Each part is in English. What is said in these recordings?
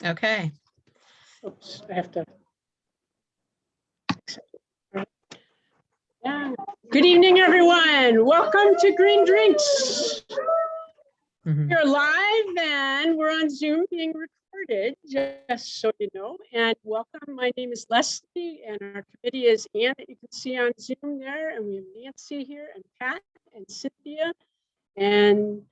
Okay. Oops, I have to. Yeah. Good evening, everyone. Welcome to Green Drinks. We're live and we're on Zoom being recorded, just so you know. And welcome. My name is Leslie, and our committee is Ann, that you can see on Zoom there. And we have Nancy here, and Pat, and Cynthia. And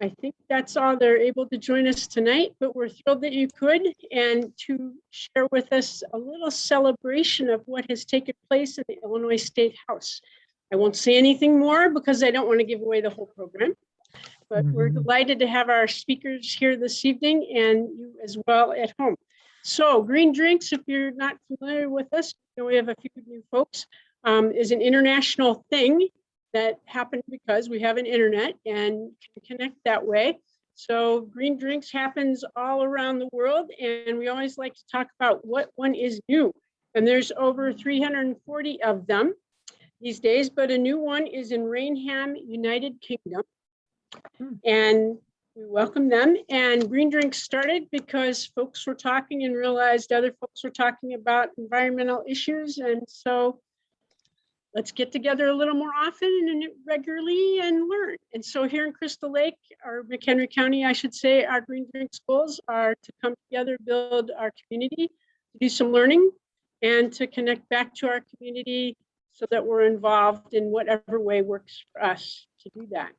I think that's all. They're able to join us tonight, but we're thrilled that you could, and to share with us a little celebration of what has taken place in the Illinois State House. I won't say anything more because I don't want to give away the whole program, but we're delighted to have our speakers here this evening and you as well at home. So Green Drinks, if you're not familiar with us, you know, we have a few new folks, is an international thing that happened because we have an internet and can connect that way. So Green Drinks happens all around the world, and we always like to talk about what one is new. And there's over 340 of them these days, but a new one is in Rainham, United Kingdom. And we welcome them. And Green Drinks started because folks were talking and realized other folks were talking about environmental issues. And so let's get together a little more often and regularly and learn. And so here in Crystal Lake, or McHenry County, I should say, our Green Drinks goals are to come together, build our community, do some learning, and to connect back to our community so that we're involved in whatever way works for us to do that.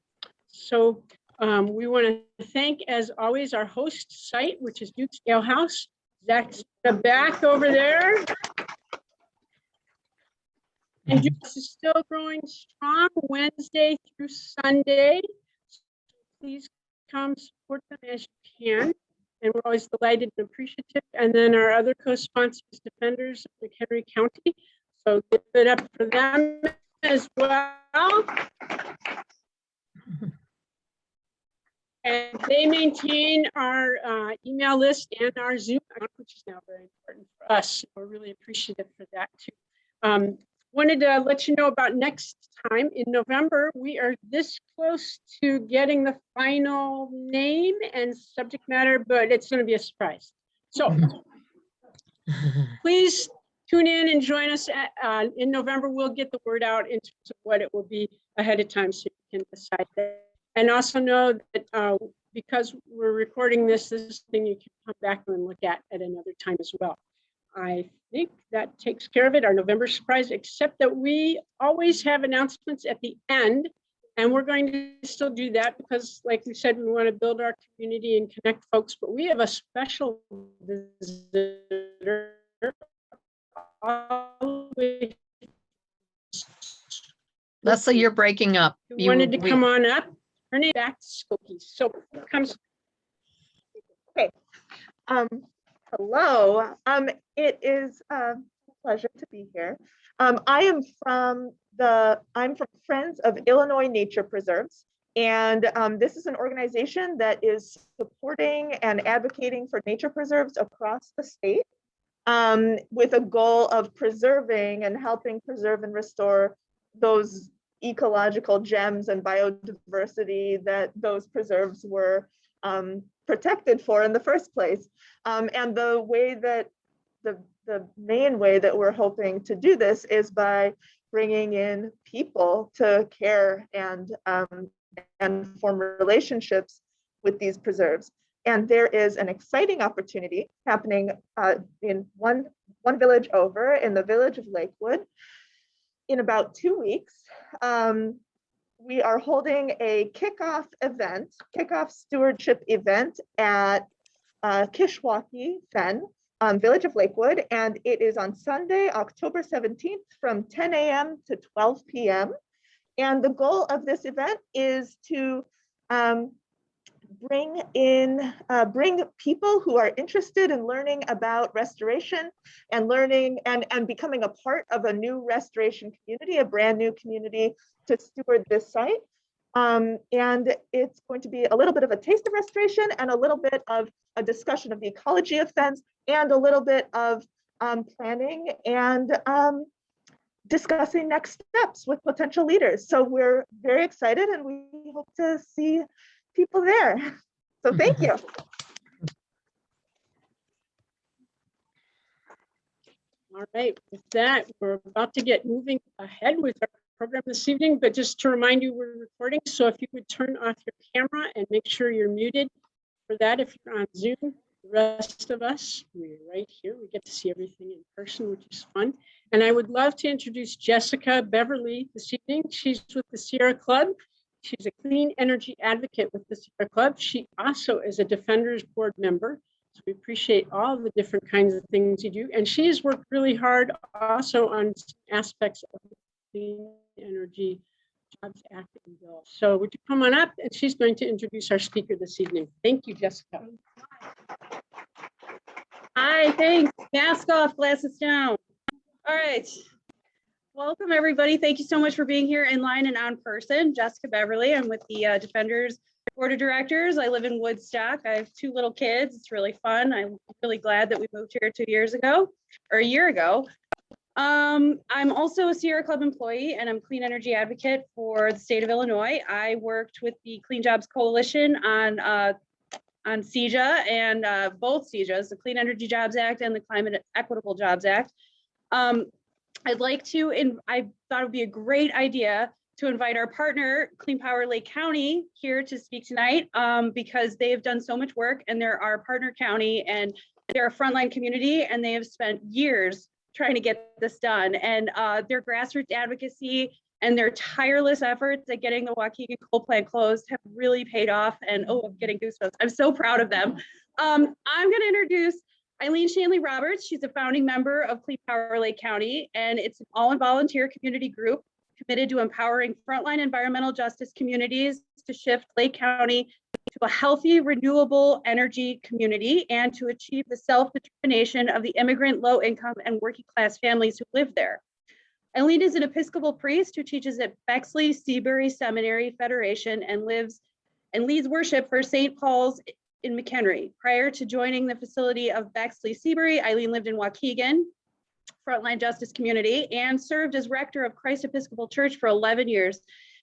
So we want to thank, as always, our host site, which is Duke's Ale House. Zach's back over there. And Duke's is still growing strong Wednesday through Sunday. So please come support them as you can. And we're always delighted and appreciative. And then our other co-sponsors, Defenders of McHenry County. So give it up for them as well. And they maintain our email list and our Zoom account, which is now very important for us. We're really appreciative for that too. Wanted to let you know about next time in November. We are this close to getting the final name and subject matter, but it's going to be a surprise. So please tune in and join us in November. We'll get the word out in terms of what it will be ahead of time so you can decide that. And also know that because we're recording this thing you can come back and look at another time as well. I think that takes care of it, our November surprise, except that we always have announcements at the end, and we're going to still do that because, like we said, we want to build our community and connect folks, but we have a special visitor. Leslie, you're breaking up. You wanted to come on up. Her name is back to Skokie. So comes. Okay. Hello. It is a pleasure to be here. I'm from Friends of Illinois Nature Preserves, and this is an organization that is supporting and advocating for nature preserves across the state, with a goal of preserving and helping preserve and restore those ecological gems and biodiversity that those preserves were protected for in the first place. And the way that the main way that we're hoping to do this is by bringing in people to care and form relationships with these preserves. And there is an exciting opportunity happening in one village over, in the village of Lakewood, in about 2 weeks. We are holding a kickoff stewardship event at Kishwaukee Fen, village of Lakewood, and it is on Sunday, October 17th from 10 a.m. to 12 p.m. And the goal of this event is to bring people who are interested in learning about restoration and learning and becoming a part of a new restoration community, a brand new community to steward this site. And it's going to be a little bit of a taste of restoration and a little bit of a discussion of the ecology of fens and a little bit of planning and discussing next steps with potential leaders. So we're very excited and we hope to see people there. So thank you. All right, with that, we're about to get moving ahead with our program this evening, but just to remind you, we're recording. So if you could turn off your camera and make sure you're muted for that if you're on Zoom. The rest of us, we're right here. We get to see everything in person, which is fun. And I would love to introduce Jessica Beverly this evening. She's with the Sierra Club. She's a clean energy advocate with the Sierra Club. She also is a Defenders Board member. So we appreciate all the different kinds of things you do. And she has worked really hard also on aspects of the Clean Energy Jobs Act and bill. So would you come on up? And she's going to introduce our speaker this evening. Thank you, Jessica. Hi, thanks. Mask off, glasses down. All right. Welcome, everybody. Thank you so much for being here in line and on person. Jessica Beverly. I'm with the Defenders Board of Directors. I live in Woodstock. I have 2 little kids. It's really fun. I'm really glad that we moved here 2 years ago, or a year ago. I'm also a Sierra Club employee, and I'm clean energy advocate for the state of Illinois. I worked with the Clean Jobs Coalition on CEJA and both CEJAs, the Clean Energy Jobs Act and the Climate Equitable Jobs Act. I'd like to, I thought it would be a great idea to invite our partner, Clean Power Lake County, here to speak tonight because they have done so much work and they're our partner county and they're a frontline community and they have spent years trying to get this done. And their grassroots advocacy and their tireless efforts at getting the Waukegan coal plant closed have really paid off. And oh, I'm getting goosebumps. I'm so proud of them. I'm going to introduce Eileen Shanley-Roberts. She's a founding member of Clean Power Lake County, and it's an all-volunteer community group committed to empowering frontline environmental justice communities to shift Lake County to a healthy, renewable energy community and to achieve the self-determination of the immigrant, low-income, and working-class families who live there. Eileen is an Episcopal priest who teaches at Bexley Seabury Seminary Federation and leads worship for St. Paul's in McHenry. Prior to joining the facility of Bexley Seabury, Eileen lived in Waukegan, frontline justice community, and served as rector of Christ Episcopal Church for 11 years.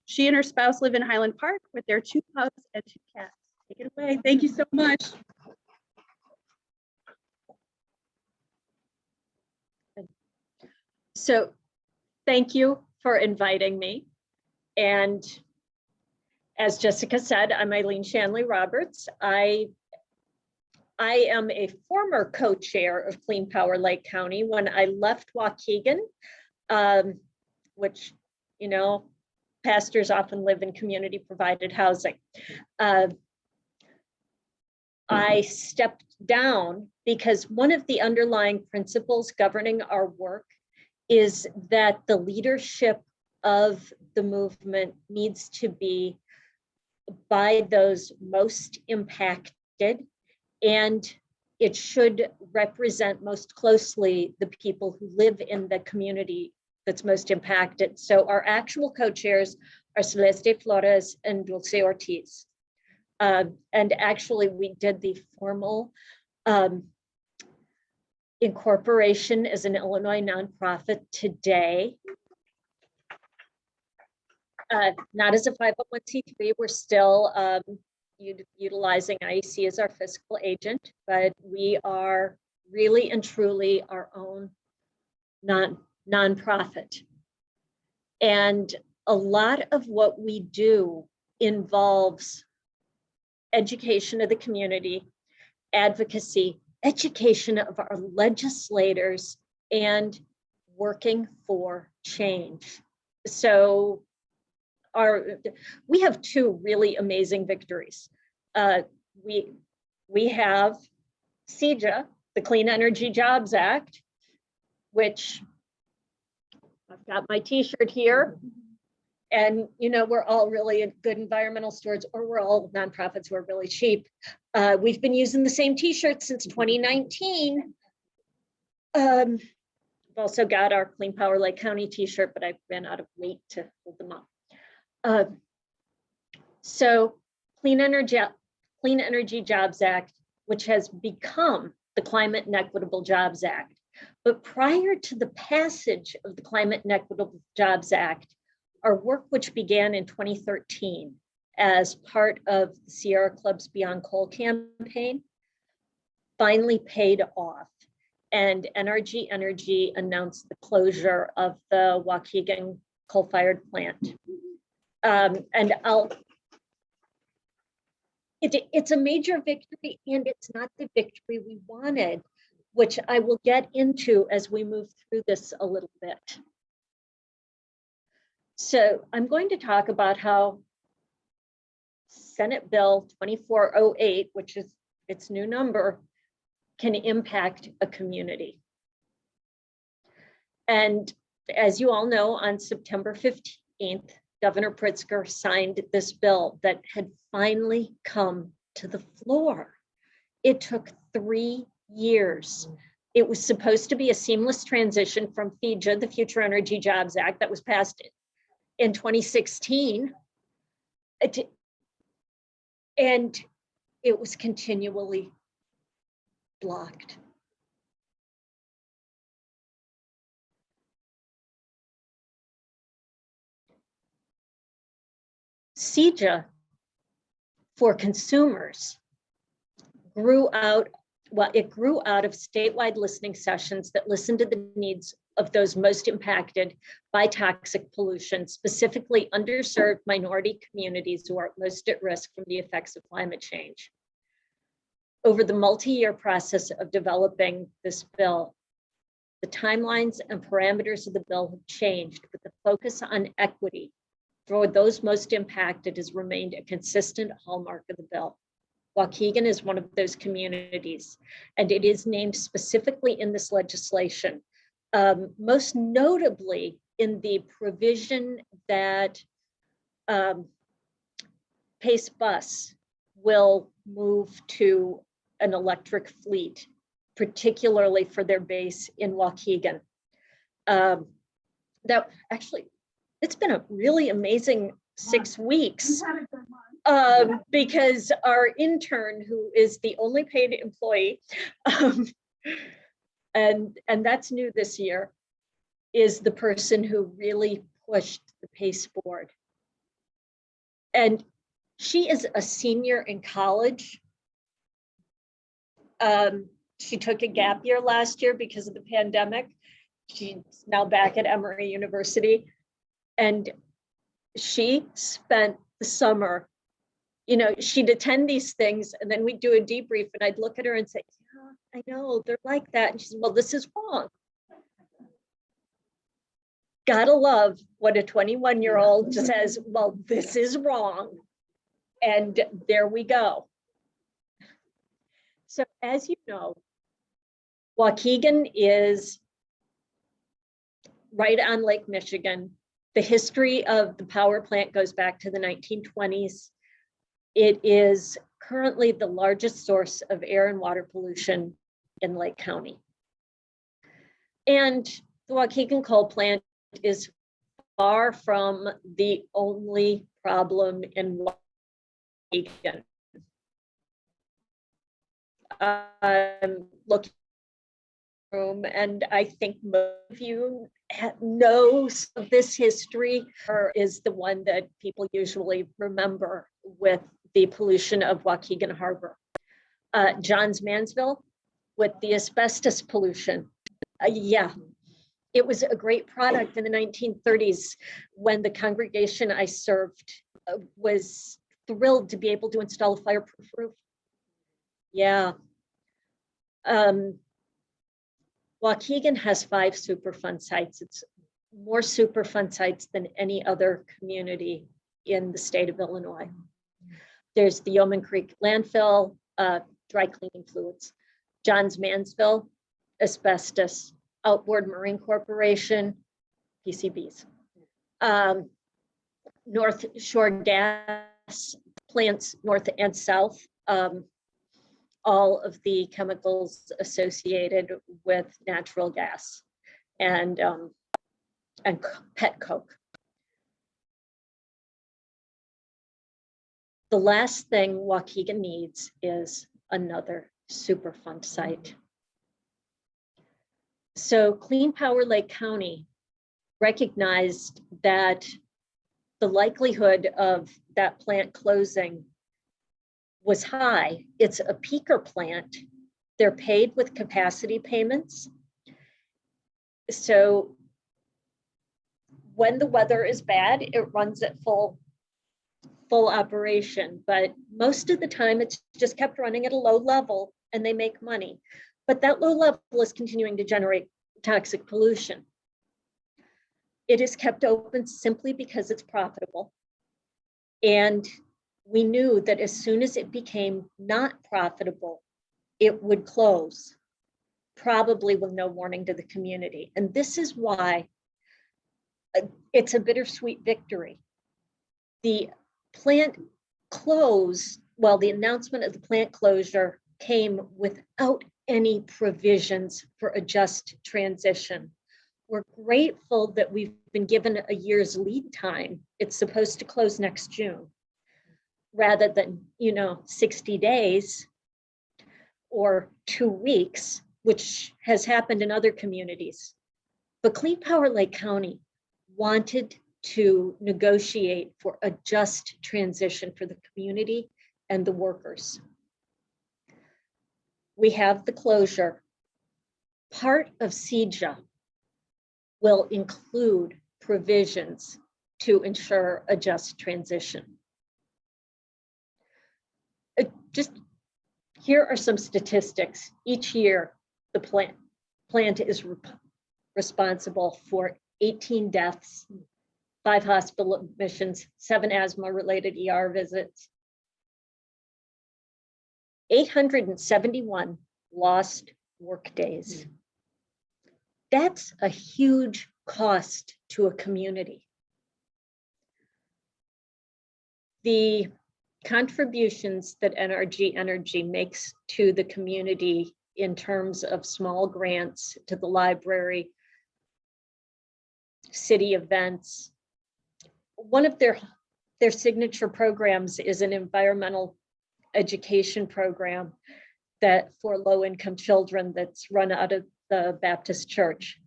She and her spouse live in Highland Park with their 2 pups and 2 cats. Take it away. Thank you so much. So thank you for inviting me. And as Jessica said, I'm Eileen Shanley-Roberts. I am a former co-chair of Clean Power Lake County when I left Waukegan, which, you know, pastors often live in community provided housing. I stepped down because one of the underlying principles governing our work is that the leadership of the movement needs to be by those most impacted, and it should represent most closely the people who live in the community that's most impacted. So our actual co-chairs are Celeste Flores and Dulce Ortiz. And actually we did the formal incorporation as an Illinois nonprofit today. Not as a 501c3, we're still utilizing IEC as our fiscal agent, but we are really and truly our own nonprofit. And a lot of what we do involves education of the community, advocacy, education of our legislators, and working for change. So we have 2 really amazing victories. We have CEJA, the Clean Energy Jobs Act, which I've got my t-shirt here. And, you know, we're all really good environmental stewards, or we're all nonprofits who are really cheap. We've been using the same t-shirt since 2019. I've also got our Clean Power Lake County t-shirt, but I ran out of weight to hold them up. So Clean Energy Jobs Act, which has become the Climate and Equitable Jobs Act. But prior to the passage of the Climate and Equitable Jobs Act, our work, which began in 2013 as part of the Sierra Club's Beyond Coal campaign, finally paid off. and NRG Energy announced the closure of the Waukegan coal-fired plant. And it's a major victory, and it's not the victory we wanted, which I will get into as we move through this a little bit. So I'm going to talk about how Senate Bill 2408, which is its new number, can impact a community. And as you all know, on September 15th, Governor Pritzker signed this bill that had finally come to the floor. It took 3 years. It was supposed to be a seamless transition from CEJA, the Future Energy Jobs Act, that was passed in 2016. And it was continually blocked. CEJA for consumers grew out of statewide listening sessions that listened to the needs of those most impacted by toxic pollution, specifically underserved minority communities who are most at risk from the effects of climate change. Over the multi-year process of developing this bill, the timelines and parameters of the bill have changed, but the focus on equity for those most impacted has remained a consistent hallmark of the bill. Waukegan is one of those communities, and it is named specifically in this legislation, most notably in the provision that Pace Bus will move to an electric fleet, particularly for their base in Waukegan. That actually, it's been a really amazing 6 weeks. Because our intern, who is the only paid employee, and that's new this year, is the person who really pushed the PACE board. And she is a senior in college. She took a gap year last year because of the pandemic. She's now back at Emory University. And she spent the summer, she'd attend these things and then we'd do a debrief and I'd look at her and say, yeah, I know, they're like that. And she said, well, this is wrong. Gotta love what a 21-year-old says, well, this is wrong. And there we go. So as you know, Waukegan is right on Lake Michigan. The history of the power plant goes back to the 1920s. It is currently the largest source of air and water pollution in Lake County. And the Waukegan coal plant is far from the only problem in Waukegan. I'm looking at the room, and I think most of you know this history, or is the one that people usually remember with the pollution of Waukegan Harbor. Johns Manville with the asbestos pollution. Yeah, it was a great product in the 1930s when the congregation I served was thrilled to be able to install a fireproof roof. Yeah. Waukegan has 5 Superfund sites. It's more Superfund sites than any other community in the state of Illinois. There's the Yeoman Creek landfill, dry cleaning fluids, Johns Manville, asbestos, Outboard Marine Corporation, PCBs, North Shore gas plants, north and south, all of the chemicals associated with natural gas and pet coke. The last thing Waukegan needs is another Superfund site. So Clean Power Lake County recognized that the likelihood of that plant closing was high. It's a peaker plant, They're paid with capacity payments. So when the weather is bad, it runs at full operation, but most of the time it's just kept running at a low level and they make money. But that low level is continuing to generate toxic pollution. It is kept open simply because it's profitable. And we knew that as soon as it became not profitable, it would close, probably with no warning to the community. And this is why it's a bittersweet victory. The plant closed, well, the announcement of the plant closure came without any provisions for a just transition. We're grateful that we've been given a year's lead time. It's supposed to close next June, rather than, 60 days or 2 weeks, which has happened in other communities. But Clean Power Lake County wanted to negotiate for a just transition for the community and the workers. We have the closure. Part of CEJA will include provisions to ensure a just transition. Just here are some statistics. Each year, the plant is responsible for 18 deaths, 5 hospital admissions, 7 asthma-related ER visits, 871 lost work days. That's a huge cost to a community. The contributions that NRG Energy makes to the community in terms of small grants to the library, city events. One of their signature programs is an environmental education program that for low-income children that's run out of the Baptist church.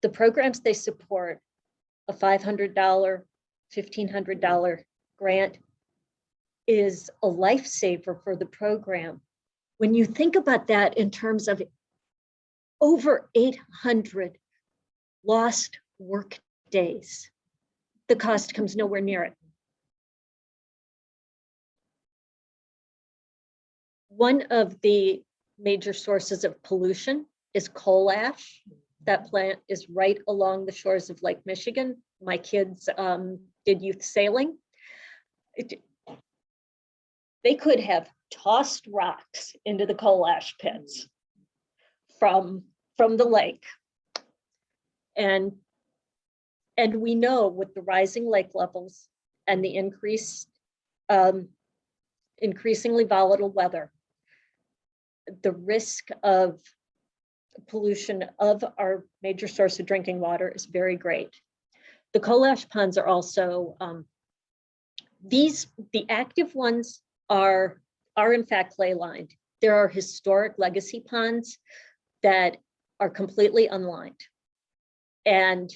The programs they support, a $500, $1,500 grant, is a lifesaver for the program. When you think about that in terms of over 800 lost work days, the cost comes nowhere near it. One of the major sources of pollution is coal ash. That plant is right along the shores of Lake Michigan. My kids did youth sailing. They could have tossed rocks into the coal ash pits from the lake. And we know with the rising lake levels and the increasingly volatile weather, the risk of pollution of our major source of drinking water is very great. The coal ash ponds are also, the active ones are in fact clay lined. There are historic legacy ponds that are completely unlined. And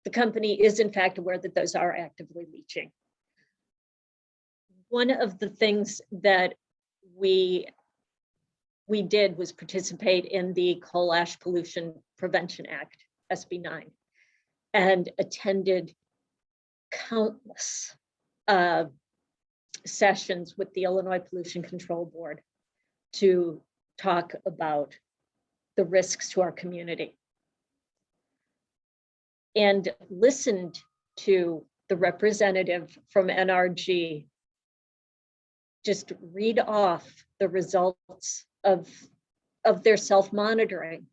the company is in fact aware that those are actively leaching. One of the things that we did was participate in the Coal Ash Pollution Prevention Act, SB 9, and attended countless sessions with the Illinois Pollution Control Board to talk about the risks to our community, and listened to the representative from NRG just read off the results of their self-monitoring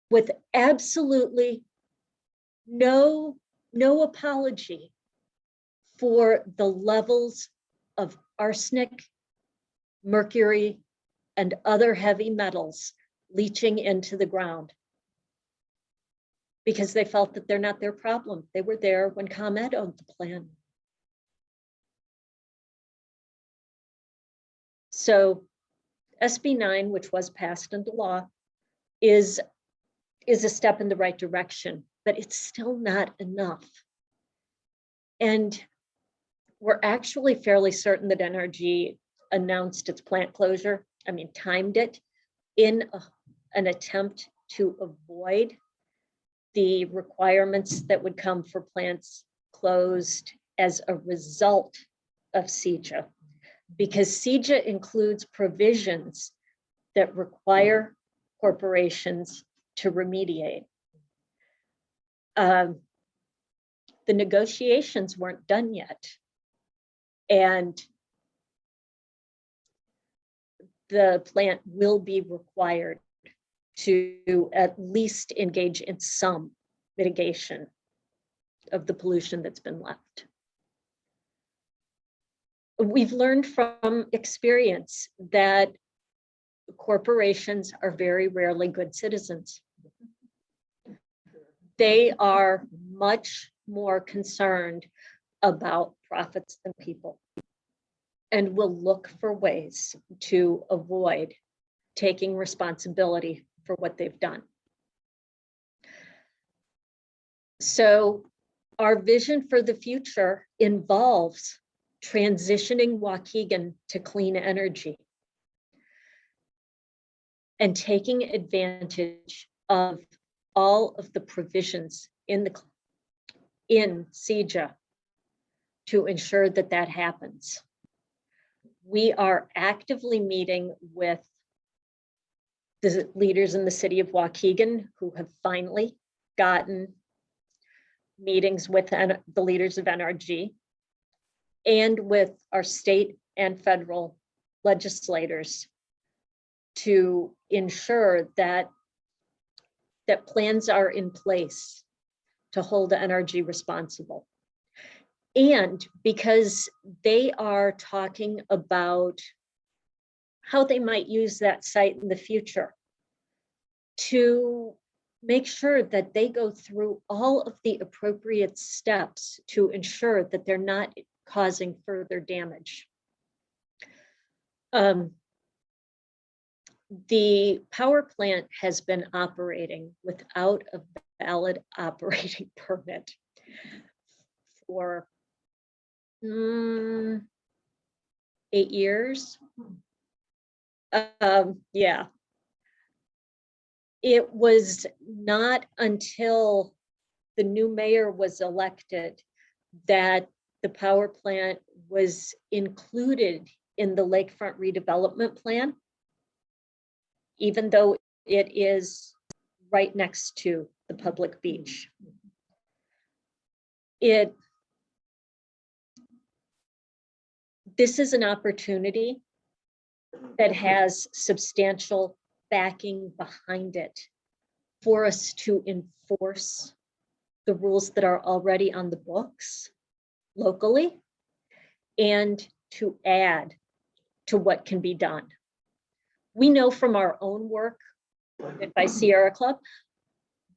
with absolutely no apology for the levels of arsenic, mercury, and other heavy metals leaching into the ground, because they felt that they're not their problem. They were there when ComEd owned the plant. So SB 9, which was passed into law, is a step in the right direction, but it's still not enough. And we're actually fairly certain that NRG announced its plant closure, timed it in an attempt to avoid the requirements that would come for plants closed as a result of CEJA, because CEJA includes provisions that require corporations to remediate. The negotiations weren't done yet, and the plant will be required to at least engage in some mitigation of the pollution that's been left. We've learned from experience that corporations are very rarely good citizens. They are much more concerned about profits than people, and will look for ways to avoid taking responsibility for what they've done. So our vision for the future involves transitioning Waukegan to clean energy and taking advantage of all of the provisions in CEJA to ensure that that happens. We are actively meeting with the leaders in the city of Waukegan who have finally gotten meetings with the leaders of NRG and with our state and federal legislators to ensure that plans are in place to hold NRG responsible. And because they are talking about how they might use that site in the future, to make sure that they go through all of the appropriate steps to ensure that they're not causing further damage. The power plant has been operating without a valid operating permit for 8 years. Yeah. It was not until the new mayor was elected that the power plant was included in the lakefront redevelopment plan, even though it is right next to the public beach. This is an opportunity that has substantial backing behind it for us to enforce the rules that are already on the books locally and to add to what can be done. We know from our own work by Sierra Club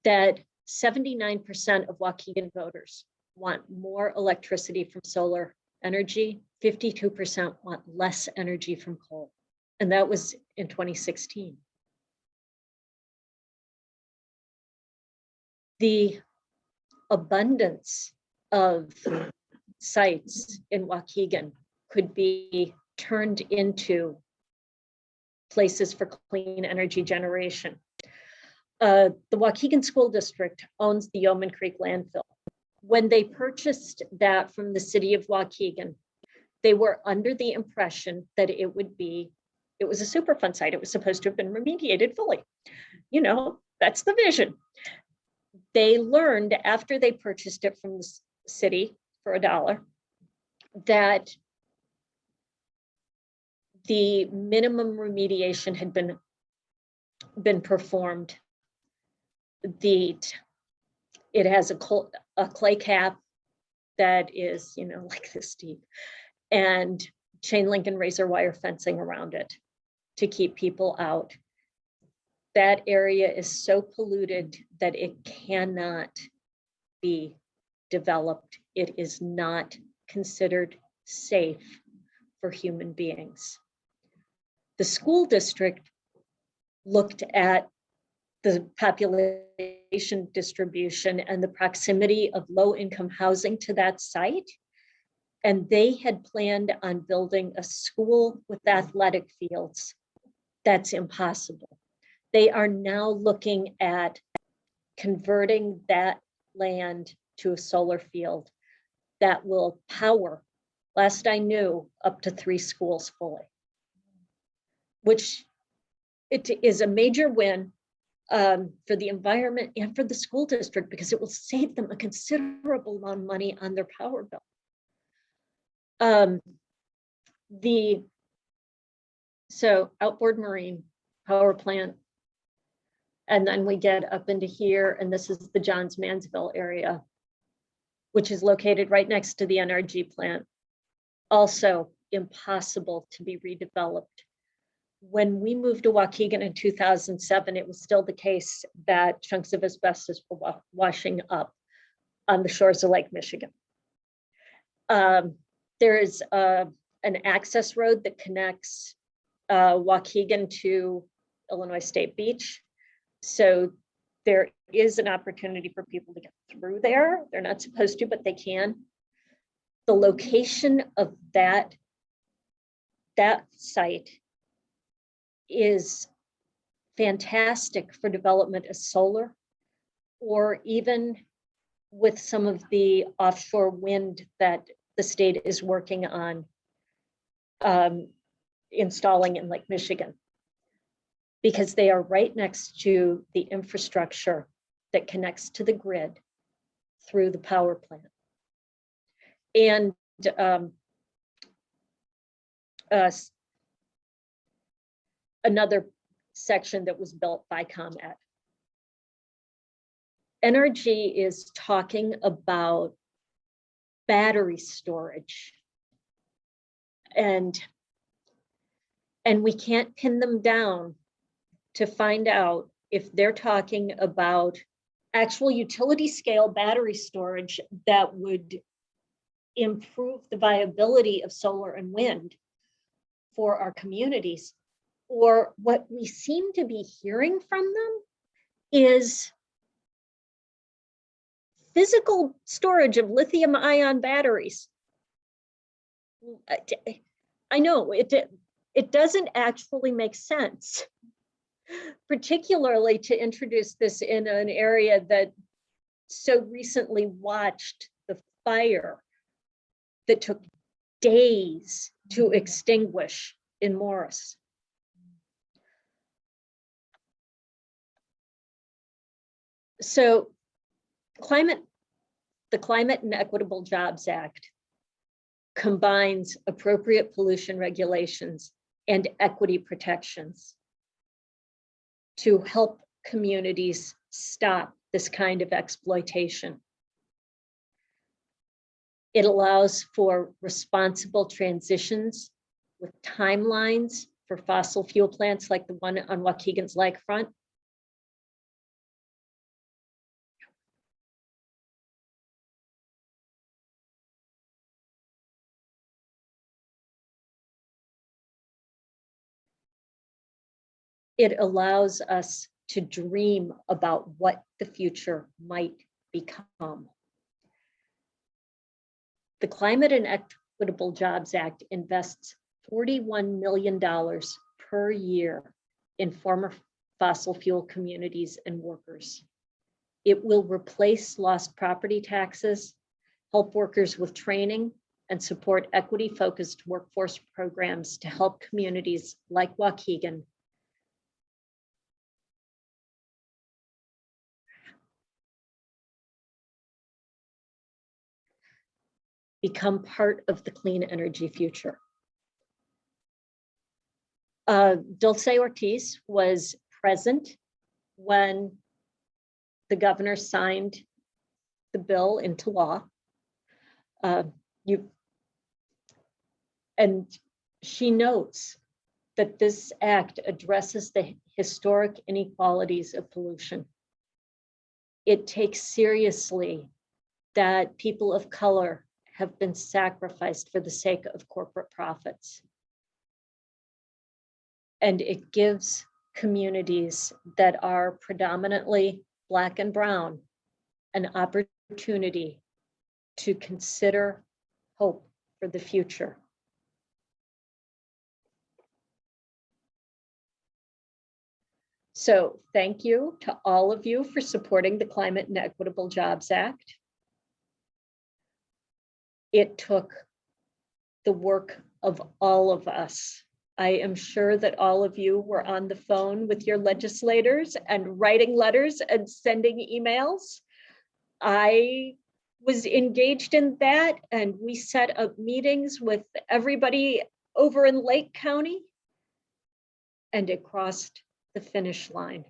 that 79% of Waukegan voters want more electricity from solar energy, 52% want less energy from coal, and that was in 2016. The abundance of sites in Waukegan could be turned into places for clean energy generation. The Waukegan School District owns the Yeoman Creek landfill. When they purchased that from the city of Waukegan, they were under the impression that it was a Superfund site. It was supposed to have been remediated fully. You know, that's the vision. They learned after they purchased it from the city for $1 that the minimum remediation had been performed. It has a clay cap that is, like this deep, and chain link and razor wire fencing around it to keep people out. That area is so polluted that it cannot be developed. It is not considered safe for human beings. The school district looked at the population distribution and the proximity of low-income housing to that site And they had planned on building a school with athletic fields. That's impossible. They are now looking at converting that land to a solar field that will power, last I knew, up to 3 schools fully, which it is a major win for the environment and for the school district, because it will save them a considerable amount of money on their power bill. So outboard marine power plant, and then we get up into here, and this is the Johns Manville area, which is located right next to the NRG plant. Also impossible to be redeveloped. When we moved to Waukegan in 2007, it was still the case that chunks of asbestos were washing up on the shores of Lake Michigan. There is an access road that connects Waukegan to Illinois State Beach. So there is an opportunity for people to get through there. They're not supposed to, but they can. The location of that site is fantastic for development of solar, or even with some of the offshore wind that the state is working on installing in Lake Michigan, because they are right next to the infrastructure that connects to the grid through the power plant. And another section that was built by ComEd. NRG is talking about battery storage, and we can't pin them down to find out if they're talking about actual utility scale battery storage that would improve the viability of solar and wind for our communities, or what we seem to be hearing from them is physical storage of lithium ion batteries. I know it doesn't actually make sense, particularly to introduce this in an area that so recently watched the fire that took days to extinguish in Morris. So the Climate and Equitable Jobs Act combines appropriate pollution regulations and equity protections to help communities stop this kind of exploitation. It allows for responsible transitions with timelines for fossil fuel plants like the one on Waukegan's lakefront. It allows us to dream about what the future might become. The Climate and Equitable Jobs Act invests $41 million per year in former fossil fuel communities and workers. It will replace lost property taxes, help workers with training, and support equity-focused workforce programs to help communities like Waukegan become part of the clean energy future. Dulce Ortiz was present when the governor signed the bill into law. And she notes that this act addresses the historic inequalities of pollution. It takes seriously that people of color have been sacrificed for the sake of corporate profits. And it gives communities that are predominantly Black and brown an opportunity to consider hope for the future. So thank you to all of you for supporting the Climate and Equitable Jobs Act. It took the work of all of us. I am sure that all of you were on the phone with your legislators and writing letters and sending emails. I was engaged in that, and we set up meetings with everybody over in Lake County, and it crossed the finish line.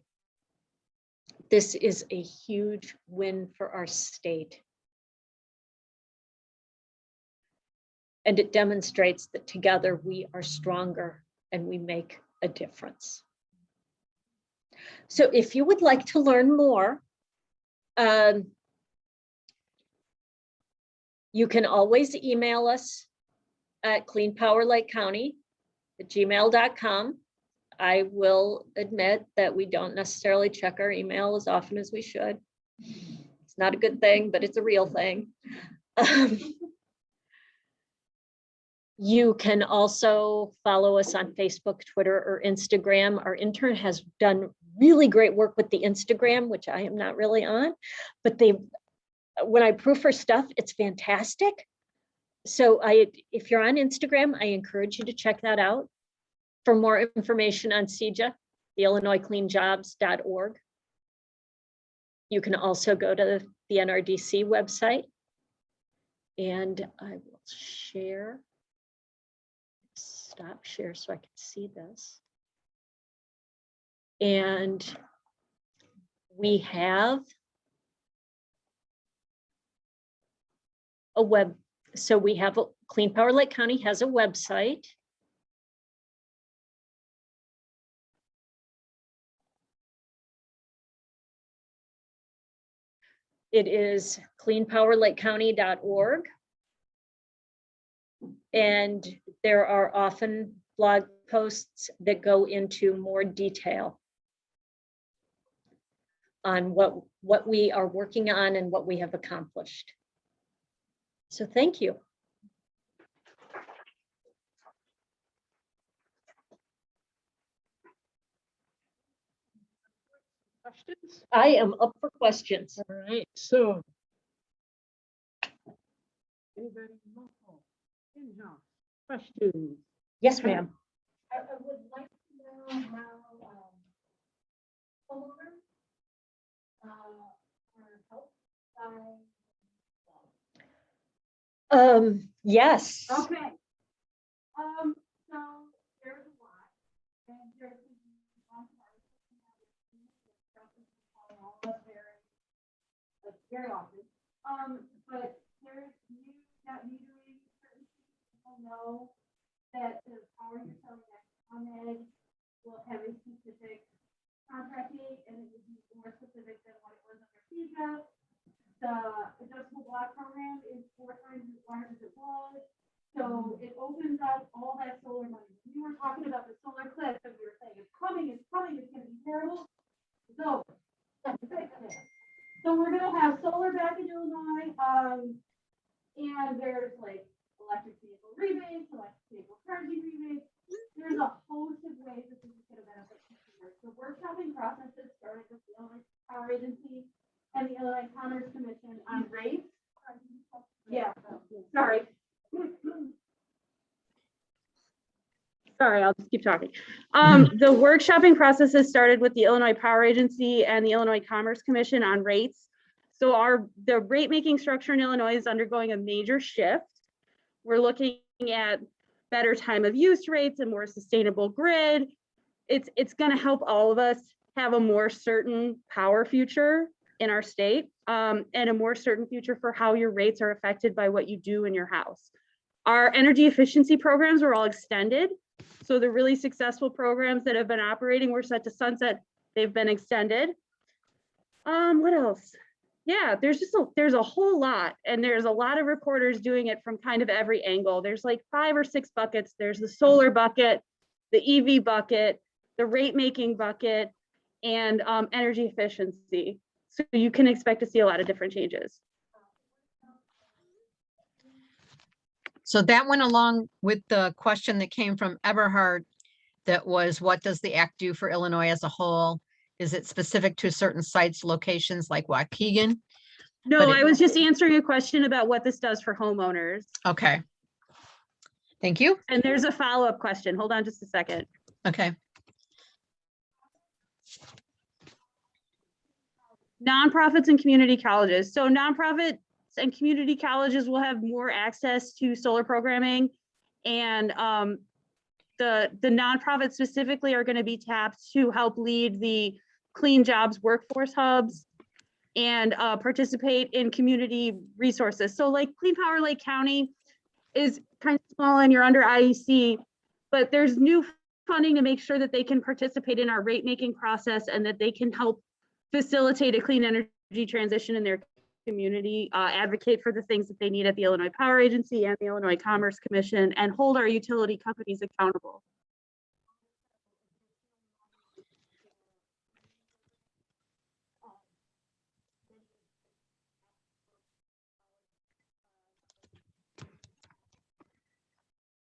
This is a huge win for our state. And it demonstrates that together we are stronger and we make a difference. So if you would like to learn more, you can always email us at cleanpowerlakecounty@gmail.com. I will admit that we don't necessarily check our email as often as we should. It's not a good thing, but it's a real thing. You can also follow us on Facebook, Twitter, or Instagram. Our intern has done really great work with the Instagram, which I am not really on, but when I proof her stuff, it's fantastic. So if you're on Instagram, I encourage you to check that out. For more information on CEJA, the IllinoisCleanJobs.org. You can also go to the NRDC website, and I will share. Stop share so I can see this. And we have so we have Clean Power Lake County has a website. It is cleanpowerlakecounty.org. And there are often blog posts that go into more detail on what we are working on and what we have accomplished. So thank you. Questions? I am up for questions. All right, so. Anybody local, in-house, questions? Yes, ma'am. I would like to know how homeowners are helped by. Yes. Okay. So there's a lot, and there's one part very often. But there's that metering, certain people know that the power you're selling at ComEd will have a specific contract date, and it would be more specific than what it was under CEJA. The adjustable block program is 4 times as large as it was, so it opens up all that solar money. We were talking about the solar cliff, and we were saying it's coming, it's going to be terrible. It's over. So we're going to have solar back in Illinois, and there's like electric vehicle rebates, electric vehicle charging rebates. There's a host of ways that this is going to benefit consumers. The workshopping processes started with the Illinois Power Agency and the Illinois Commerce Commission on rates. Yeah, sorry. Sorry, I'll just keep talking. The workshopping processes started with the Illinois Power Agency and the Illinois Commerce Commission on rates. So the rate making structure in Illinois is undergoing a major shift. We're looking at better time of use rates and more sustainable grid. It's going to help all of us have a more certain power future in our state, and a more certain future for how your rates are affected by what you do in your house. Our energy efficiency programs were all extended. So the really successful programs that have been operating were set to sunset. They've been extended. What else? Yeah, there's a whole lot, and there's a lot of reporters doing it from kind of every angle. There's like 5 or 6 buckets. There's the solar bucket, the EV bucket, the rate making bucket, and energy efficiency. So you can expect to see a lot of different changes. So that went along with the question that came from Eberhard. That was, what does the act do for Illinois as a whole? Is it specific to certain sites, locations like Waukegan? No, But it- I was just answering a question about what this does for homeowners. Okay. Thank you. And there's a follow-up question. Hold on just a second. Okay. Nonprofits and community colleges. So nonprofits and community colleges will have more access to solar programming. And the nonprofits specifically are going to be tapped to help lead the Clean Jobs Workforce Hubs and participate in community resources. So like Clean Power Lake County is kind of small and you're under IEC, but there's new funding to make sure that they can participate in our rate making process and that they can help facilitate a clean energy transition in their community, advocate for the things that they need at the Illinois Power Agency and the Illinois Commerce Commission, and hold our utility companies accountable.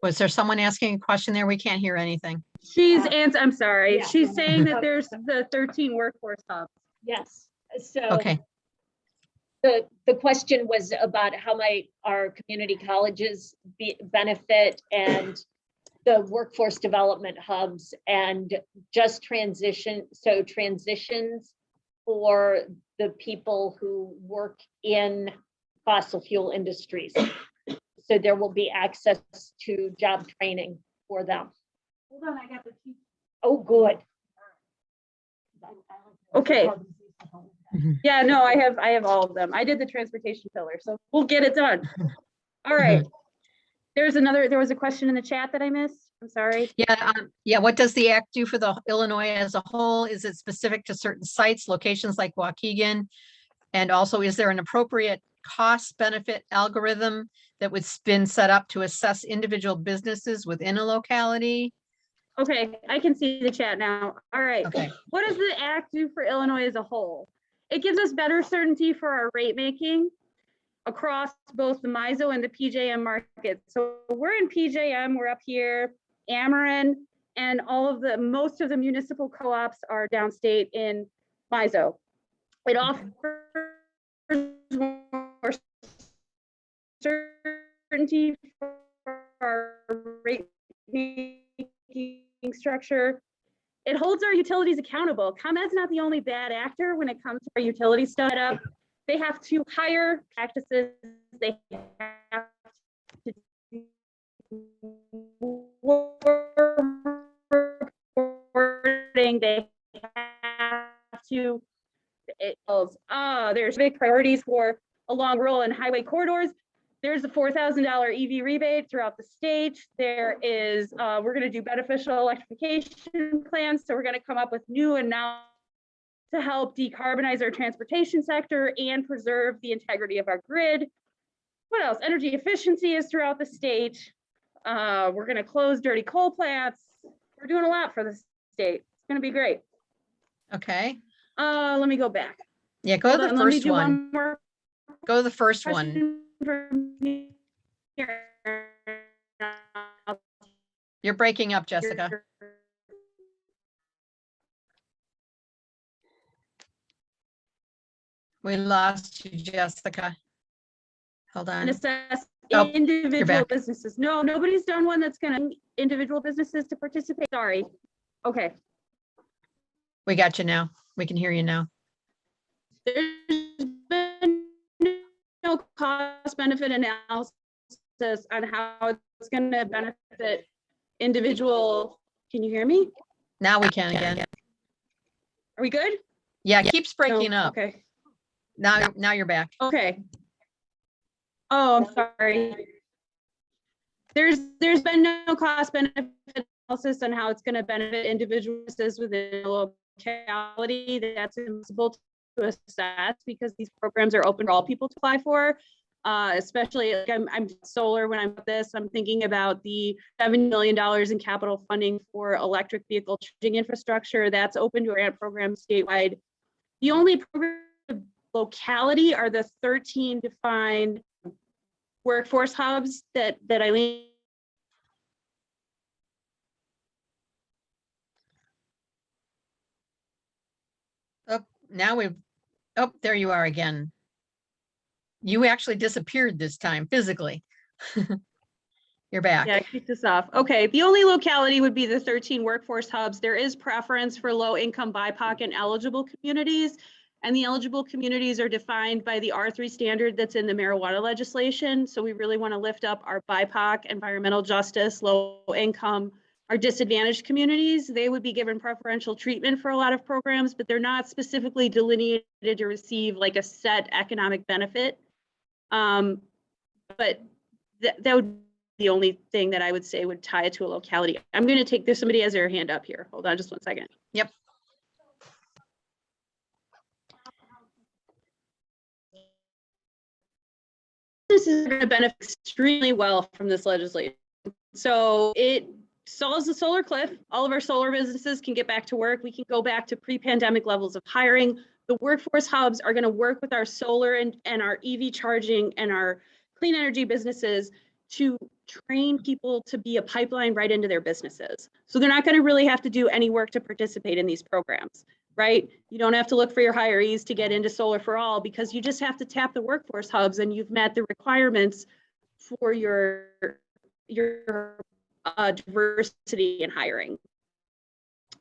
Was there someone asking a question there? We can't hear anything. I'm sorry, Yeah. she's saying that there's the 13 workforce hubs. Yes, so. Okay. The question was about how might our community colleges benefit and the workforce development hubs and just transitions for the people who work in fossil fuel industries. So there will be access to job training for them. Hold on, I got the key. Oh, good. Okay. Mhm. Yeah, no, I have all of them. I did the transportation pillar, so we'll get it done. All right. There was a question in the chat that I missed. I'm sorry. Yeah. What does the act do for the Illinois as a whole? Is it specific to certain sites, locations like Waukegan? And also, is there an appropriate cost benefit algorithm that was been set up to assess individual businesses within a locality? Okay, I can see the chat now. All right. Okay. What does the act do for Illinois as a whole? It gives us better certainty for our rate making across both the MISO and the PJM markets. So we're in PJM, we're up here, Ameren, and most of the municipal co-ops are downstate in MISO. It offers more certainty for our rate making structure. It holds our utilities accountable. ComEd's not the only bad actor when it comes to our utility setup. They have to hire practices. They have to do reporting. They have to. There's big priorities for along rural and highway corridors. There's a $4,000 EV rebate throughout the state. There is, we're going to do beneficial electrification plans. So we're going to come up with new and now to help decarbonize our transportation sector and preserve the integrity of our grid. What else? Energy efficiency is throughout the state. We're going to close dirty coal plants. We're doing a lot for the state. It's going to be great. Okay. Let me go back. Yeah, go to the Hold on, let me first do one. more Go to the first one. question from here. You're breaking up, Jessica. We lost you, Jessica. Hold And on. assess Oh, you're individual back. businesses. No, nobody's done one that's gonna individual businesses to participate. Sorry. Okay. We got you now. We can hear you now. There's been no cost benefit analysis on how it's gonna benefit individual. Can you hear me? Now we can again. Are we good? Yeah, it keeps breaking No? up. Okay. Now you're back. Okay. Oh, I'm sorry. There's been no cost benefit analysis on how it's going to benefit individuals within a locality. That's impossible to assess because these programs are open for all people to apply for. Especially like I'm solar when I'm at this, I'm thinking about the $7 million in capital funding for electric vehicle charging infrastructure that's open to grant programs statewide. The only program locality are the 13 defined workforce hubs that Eileen. Oh, now oh, there you are again. You actually disappeared this time physically. You're back. Yeah, kick this off. Okay, the only locality would be the 13 workforce hubs. There is preference for low-income BIPOC and eligible communities, and the eligible communities are defined by the R3 standard that's in the marijuana legislation. So we really want to lift up our BIPOC, environmental justice, low-income, our disadvantaged communities. They would be given preferential treatment for a lot of programs, but they're not specifically delineated to receive like a set economic benefit. But that would be the only thing that I would say would tie it to a locality. I'm going to take this. Somebody has their hand up here. Hold on just 1 second. Yep. This is going to benefit extremely well from this legislation. So it solves the solar cliff. All of our solar businesses can get back to work. We can go back to pre-pandemic levels of hiring. The workforce hubs are going to work with our solar and our EV charging and our clean energy businesses to train people to be a pipeline right into their businesses. So they're not going to really have to do any work to participate in these programs, right? You don't have to look for your hirees to get into Solar for All because you just have to tap the workforce hubs and you've met the requirements for your diversity in hiring.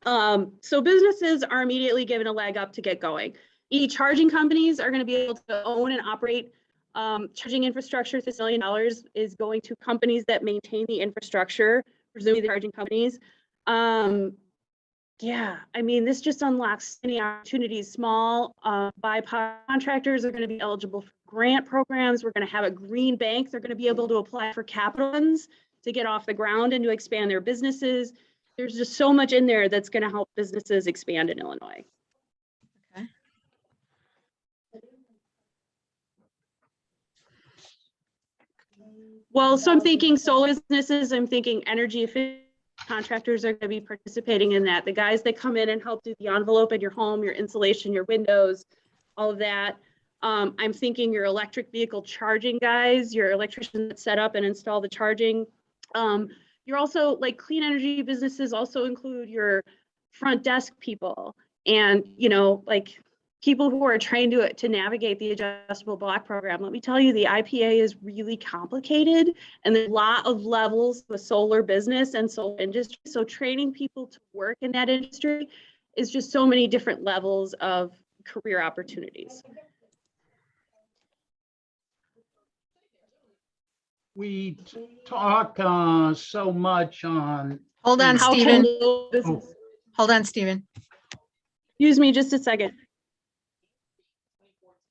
So businesses are immediately given a leg up to get going. EV charging companies are going to be able to own and operate charging infrastructure. $1 million is going to companies that maintain the infrastructure, presumably the charging companies. Yeah, I mean, this just unlocks many opportunities. Small BIPOC contractors are going to be eligible for grant programs. We're going to have a green bank. They're going to be able to apply for capital funds to get off the ground and to expand their businesses. There's just so much in there that's going to help businesses expand in Illinois. Okay. Well, so I'm thinking solar businesses, I'm thinking energy efficient contractors are going to be participating in that. The guys that come in and help do the envelope in your home, your insulation, your windows, all of that. I'm thinking your electric vehicle charging guys, your electricians that set up and install the charging. You're also like clean energy businesses also include your front desk people and, you know, like people who are trained to navigate the adjustable block program. Let me tell you, the IPA is really complicated and there's a lot of levels with solar business and solar industry. So training people to work in that industry is just so many different levels of career opportunities. We talk so much on. Hold on, How Stephen. can Hold on, Stephen. Excuse me just a second.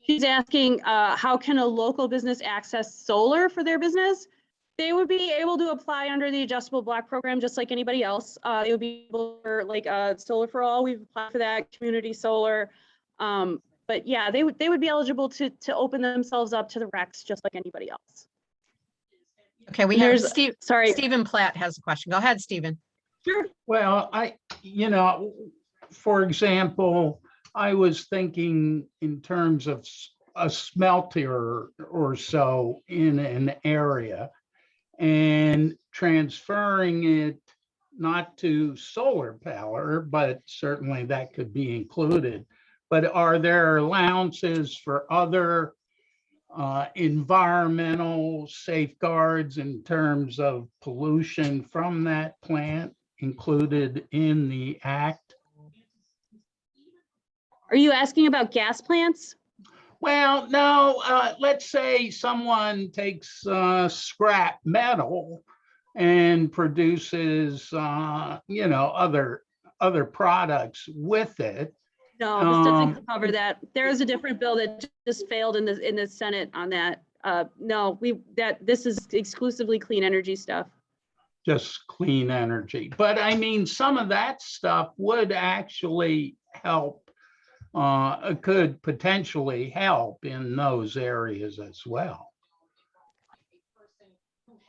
She's asking, how can a local business access solar for their business? They would be able to apply under the adjustable block program just like anybody else. They would be able to, like Solar for All, we've applied for that, community solar. But yeah, they would be eligible to open themselves up to the recs just like anybody else. Okay, we have Stephen Platt has a question. Go ahead, Stephen. Sure. Well, for example, I was thinking in terms of a smelter or so in an area and transferring it not to solar power, but certainly that could be included. But are there allowances for other environmental safeguards in terms of pollution from that plant included in the act? Are you asking about gas plants? Well, no, let's say someone takes scrap metal and produces, other products with it. No, this doesn't cover that. There is a different bill that just failed in the Senate on that. No, this is exclusively clean energy stuff. Just clean energy. But I mean, some of that stuff would actually help, could potentially help in those areas as well.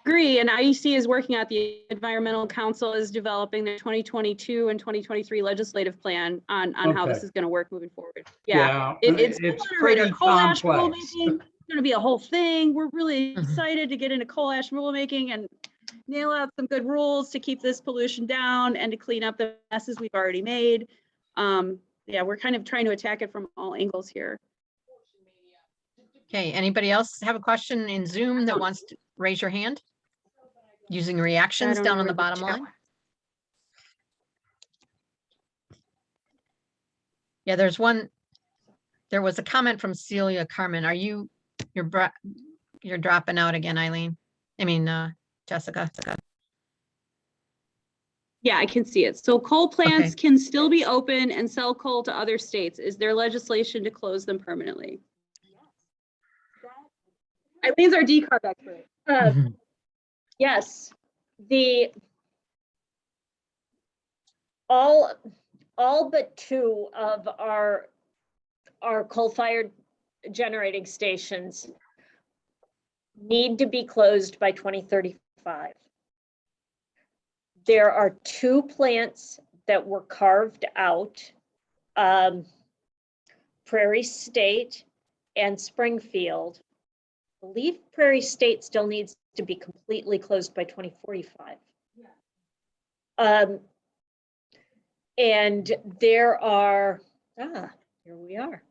Agree, and IEC is working out, the Environmental Council is developing their 2022 and 2023 legislative plan on how this is going to work moving forward. Yeah, it's pretty complex. going to be a whole thing. We're really Mhm. excited to get into coal ash rulemaking and nail out some good rules to keep this pollution down and to clean up the messes we've already made. Yeah, we're kind of trying to attack it from all angles here. Okay, anybody else have a question in Zoom that wants to raise your hand? Using reactions don't down know on the where the bottom chat line? Yeah, there was a comment from Celia Carmen. You're dropping out again, Eileen? I mean, Jessica. Yeah, I can see it. So coal plants can still be open and sell coal to other states. Is there legislation to close them permanently? Eileen's our decarb expert. Mhm. Yes, all but 2 of our coal-fired generating stations need to be closed by 2035. There are 2 plants that were carved out, Prairie State and Springfield. I believe Prairie State still needs to be completely closed by 2045. And there are, here we are.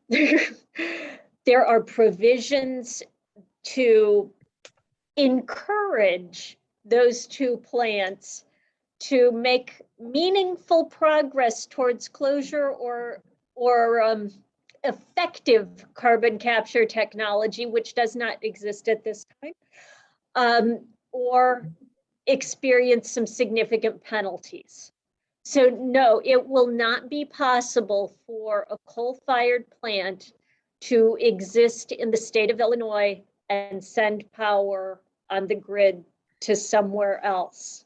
There are provisions to encourage those 2 plants to make meaningful progress towards closure or effective carbon capture technology, which does not exist at this time, or experience some significant penalties. So no, it will not be possible for a coal-fired plant to exist in the state of Illinois and send power on the grid to somewhere else.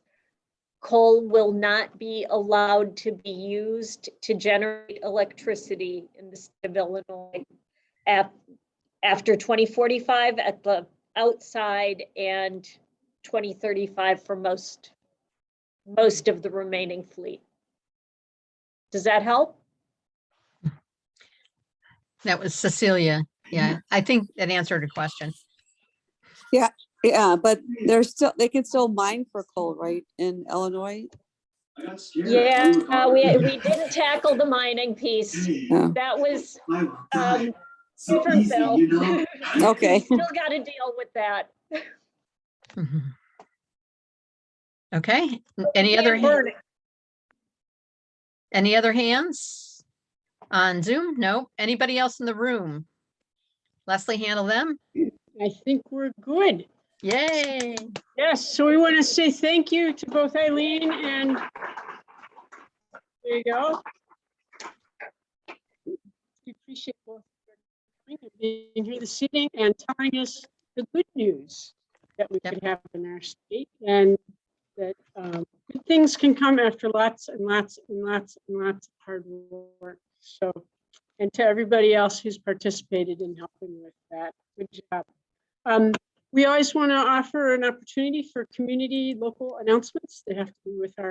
Coal will not be allowed to be used to generate electricity in the state of Illinois after 2045 at the outside and 2035 for most of the remaining fleet. Does that help? That was Cecilia. Yeah, I think that answered her question. Yeah, but they can still mine for coal, right, in Illinois? Yeah, we didn't tackle the mining piece. Yeah. That was different bill. Okay. Still got to deal with that. Mhm. Okay, any other hands on Zoom? No, anybody else in the room? Leslie, handle them. I think we're good. Yay. Yes, so we want to say thank you to both Eileen and there you go. We appreciate both of you coming and being here this evening and telling us the good news that we could have in our state, and that good things can come after lots and lots and lots and lots of hard work. So, and to everybody else who's participated in helping with that, good job. We always want to offer an opportunity for community local announcements. They have to do with our